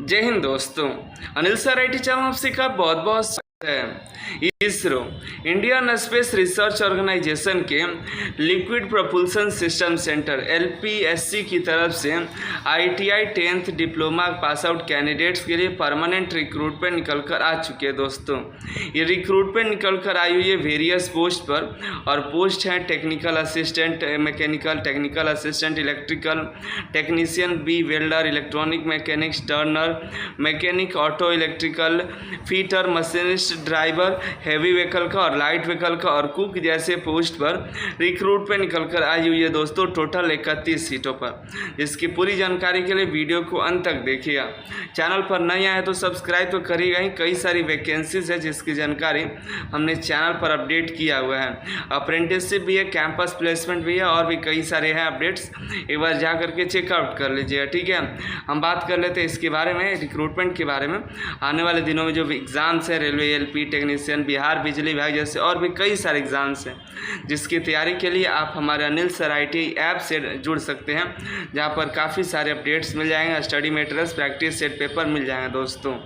जय हिंद दोस्तों। Anil sir IT channel आपसे का बहुत बहुत स्वागत है। ISRO Indian space research organisation के liquid propulsion system centre LPSC की तरफ से ITI 10th diploma pass out candidates के लिए परमानेंट रिक्रूटमेंट निकल कर आ चुके हैं। दोस्तों ये रिक्रूटमेंट निकल कर आई हुई है वेरियस पोस्ट पर, और पोस्ट हैं technical assistant mechanical, technical assistant electrical, technician B, welder, electronic mechanics, turner mechanic, auto electrical, fitter, machinist, driver, heavy vehicle का और लाइट व्हीकल का और कुक जैसे पोस्ट पर रिक्रूटमेंट निकल कर आई हुई है। दोस्तों टोटल 31 सीटों पर। इसकी पूरी जानकारी के लिए वीडियो को अंत तक देखिएगा। चैनल पर नए आए तो सब्सक्राइब तो करिएगा ही। कई सारी वैकेंसीज है जिसकी जानकारी हमने चैनल पर अपडेट किया हुआ है। अप्रेंटिसशिप भी है, कैंपस प्लेसमेंट भी है और भी कई सारे हैं अपडेट्स। एक बार जा करके चेकआउट कर लीजिएगा, ठीक है। हम बात कर लेते हैं इसके बारे में, रिक्रूटमेंट के बारे में। आने वाले दिनों में जो एग्ज़ाम्स है, रेलवे एलपी, टेक्नीशियन, बिहार बिजली विभाग जैसे और भी कई सारे एग्ज़ाम्स हैं जिसकी तैयारी के लिए आप हमारे अनिल सर आईटी ऐप से जुड़ सकते हैं, जहां पर काफ़ी सारे अपडेट्स मिल जाएंगे, study materials, practice set paper मिल जाएंगे। दोस्तों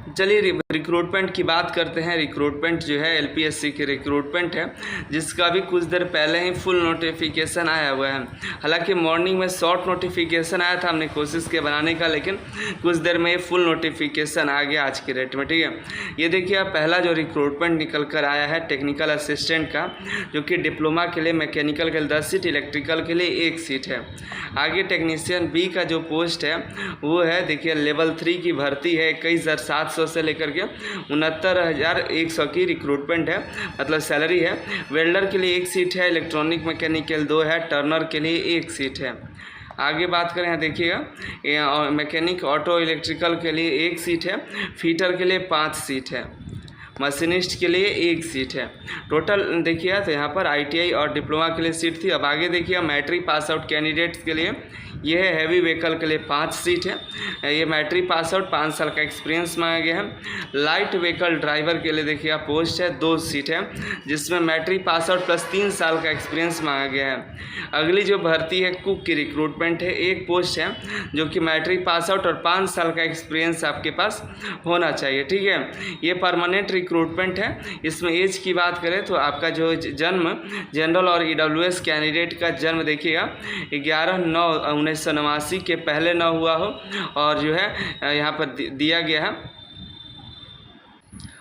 चलिए रिक्रूटमेंट की बात करते हैं। रिक्रूटमेंट जो है एलपीएससी की रिक्रूटमेंट है, जिसका भी कुछ देर पहले ही फुल नोटिफिकेशन आया हुआ है। हालांकि मॉर्निंग में शॉर्ट नोटिफिकेशन आया था, हमने कोशिश किया बनाने का, लेकिन कुछ देर में फुल नोटिफिकेशन आ गया आज की डेट में, ठीक है। ये देखिए आप, पहला जो रिक्रूटमेंट निकल कर आया है टेक्निकल असिस्टेंट का, जो कि डिप्लोमा के लिए मैकेनिकल के लिए 10 सीट, इलेक्ट्रिकल के लिए 1 सीट है। आगे टेक्नीशियन बी का जो पोस्ट है वो है, देखिए लेवल 3 की भर्ती है। 21,700 से लेकर के 69,100 की रिक्रूटमेंट है, मतलब सैलरी है। वेल्डर के लिए 1 सीट है, इलेक्ट्रॉनिक मैकेनिकल 2 है, टर्नर के लिए 1 सीट है। आगे बात करें, यहाँ देखिएगा मैकेनिक ऑटो इलेक्ट्रिकल के लिए 1 सीट है, फीटर के लिए 5 सीट है, मशीनिस्ट के लिए 1 सीट है। टोटल देखिए तो यहाँ पर आईटीआई और डिप्लोमा के लिए सीट थी। अब आगे देखिए मैट्रिक पास आउट कैंडिडेट्स के लिए ये है, हैवी व्हीकल के लिए 5 सीट है। ये मैट्रिक पास आउट 5 साल का एक्सपीरियंस मांगा गया है। लाइट व्हीकल ड्राइवर के लिए देखिए आप पोस्ट है, 2 सीट है, जिसमें मैट्रिक पास आउट प्लस 3 साल का एक्सपीरियंस मांगा गया है। अगली जो भर्ती है कुक की रिक्रूटमेंट है, 1 पोस्ट है, जो कि मैट्रिक पास आउट और 5 साल का एक्सपीरियंस आपके पास होना चाहिए, ठीक है। ये परमानेंट रिक्रूटमेंट है। इसमें एज की बात करें तो आपका जो जन्म जनरल और ईडब्ल्यूएस कैंडिडेट का जन्म देखिएगा 11/9/1989 के पहले न हुआ हो, और जो है यहाँ पर दिया गया है।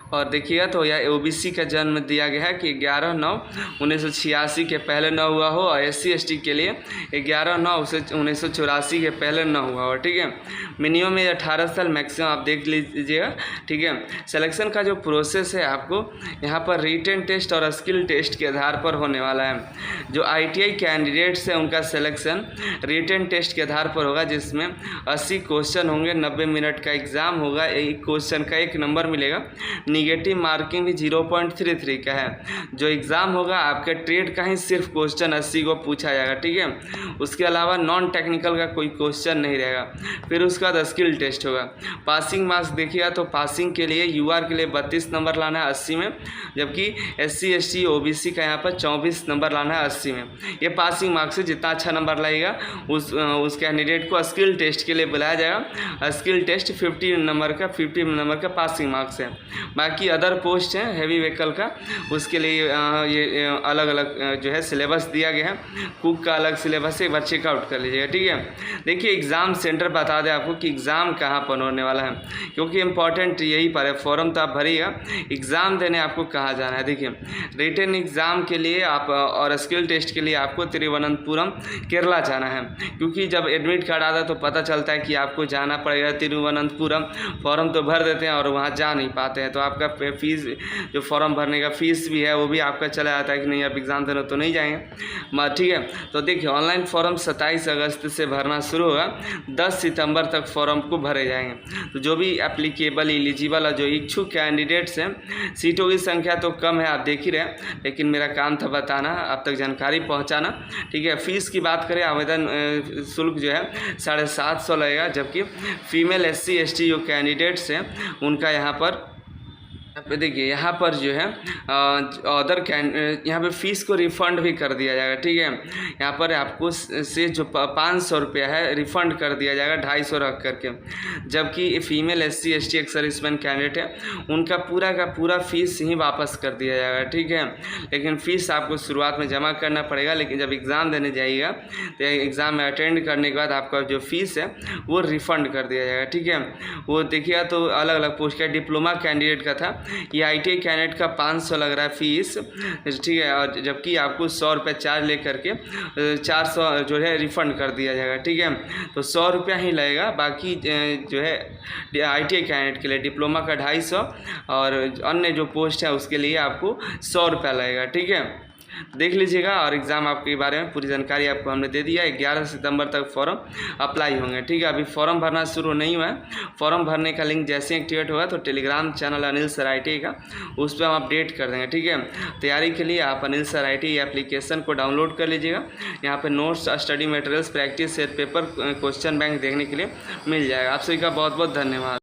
और देखिएगा तो यह ओबीसी का जन्म दिया गया है कि 11/9/1986 के पहले न हुआ हो, और SC ST के लिए 11/9/1984 के पहले न हुआ हो, ठीक है। मिनिमम में 18 साल, मैक्सिमम आप देख लीजिएगा, ठीक है। सिलेक्शन का जो प्रोसेस है आपको यहाँ पर रिटन टेस्ट और स्किल टेस्ट के आधार पर होने वाला है। जो ITI कैंडिडेट्स हैं उनका सिलेक्शन रिटन टेस्ट के आधार पर होगा, जिसमें 80 क्वेश्चन होंगे, 90 मिनट का एग्ज़ाम होगा, एक क्वेश्चन का 1 नंबर मिलेगा। निगेटिव मार्किंग भी 0.33 का है। जो एग्ज़ाम होगा आपके ट्रेड का ही सिर्फ क्वेश्चन 80 को पूछा जाएगा, ठीक है। उसके अलावा नॉन टेक्निकल का कोई क्वेश्चन नहीं रहेगा। फिर उसके बाद स्किल टेस्ट होगा। पासिंग मार्क्स देखिएगा तो पासिंग के लिए UR के लिए 32 नंबर लाना है 80 में, जबकि SC ST OBC का यहाँ पर 24 नंबर लाना है 80 में। ये पासिंग मार्क्स से जितना अच्छा नंबर लाएगा उस कैंडिडेट को स्किल टेस्ट के लिए बुलाया जाएगा। स्किल टेस्ट 50 नंबर का पासिंग मार्क्स है। बाकी अदर पोस्ट हैं हैवी व्हीकल का, उसके लिए ये अलग अलग जो है सिलेबस दिया गया है। कुक का अलग सिलेबस है, एक बार चेकआउट कर लीजिएगा, ठीक है। देखिए एग्ज़ाम सेंटर बता दें आपको कि एग्ज़ाम कहाँ पर होने वाला है, क्योंकि इम्पॉर्टेंट यही पर है। फॉर्म तो आप भरिएगा, एग्ज़ाम देने आपको कहाँ जाना है। देखिए रिटन एग्ज़ाम के लिए आप और स्किल टेस्ट के लिए आपको तिरुवनंतपुरम केरला जाना है, क्योंकि जब एडमिट कार्ड आता है तो पता चलता है कि आपको जाना पड़ेगा तिरुवनंतपुरम। फॉर्म तो भर देते हैं और वहाँ जा नहीं पाते हैं, तो आपका फीस, जो फॉर्म भरने का फीस भी है वो भी आपका चला जाता है कि नहीं आप एग्ज़ाम देना तो नहीं जाएंगे, ठीक है। तो देखिए ऑनलाइन फॉर्म 27 अगस्त से भरना शुरू होगा, 10 सितंबर तक फॉर्म को भरे जाएंगे। तो जो भी एप्लीकेबल, एलिजिबल और जो इच्छुक कैंडिडेट्स हैं, सीटों की संख्या तो कम है, आप देख ही रहे हैं, लेकिन मेरा काम था बताना, आप तक जानकारी पहुँचाना, ठीक है। फ़ीस की बात करें, आवेदन शुल्क जो है 750 लगेगा, जबकि फीमेल SC ST जो कैंडिडेट्स हैं उनका यहाँ पर यहाँ पे देखिए, यहाँ पर जो है अदर कैन यहाँ पे फ़ीस को रिफ़ंड भी कर दिया जाएगा, ठीक है। यहाँ पर आपको से जो 500 रुपया है रिफ़ंड कर दिया जाएगा 250 रख करके, जबकि female SC ST ex serviceman candidate है उनका पूरा का पूरा फ़ीस ही वापस कर दिया जाएगा, ठीक है। लेकिन फ़ीस आपको शुरुआत में जमा करना पड़ेगा, लेकिन जब एग्ज़ाम देने जाइएगा तो एग्ज़ाम में अटेंड करने के बाद आपका जो फ़ीस है वो रिफ़ंड कर दिया जाएगा, ठीक है। वो देखिएगा तो अलग अलग पोस्ट का डिप्लोमा कैंडिडेट का था, ये ITI कैंडिडेट का 500 लग रहा है फ़ीस, ठीक है। और जबकि आपको 100 रुपये चार्ज ले करके 400 जो है रिफ़ंड कर दिया जाएगा, ठीक है। तो 100 रुपया ही लगेगा, बाकी जो है ITI कैंडिडेट के लिए डिप्लोमा का 250 और अन्य जो पोस्ट है उसके लिए आपको 100 रुपया लगेगा, ठीक है। देख लीजिएगा, और एग्ज़ाम आपके बारे में पूरी जानकारी आपको हमने दे दिया है। 11 सितंबर तक फॉर्म अप्लाई होंगे, ठीक है। अभी फॉर्म भरना शुरू नहीं हुआ है। फॉर्म भरने का लिंक जैसे एक्टिवेट होगा तो Telegram channel Anil sir ITI का, उस पर हम अपडेट कर देंगे, ठीक है। तैयारी के लिए आप अनिल सर ITI एप्लीकेशन को डाउनलोड कर लीजिएगा। यहाँ पर notes, study materials, practice set paper, question bank देखने के लिए मिल जाएगा। आप सभी का बहुत बहुत धन्यवाद।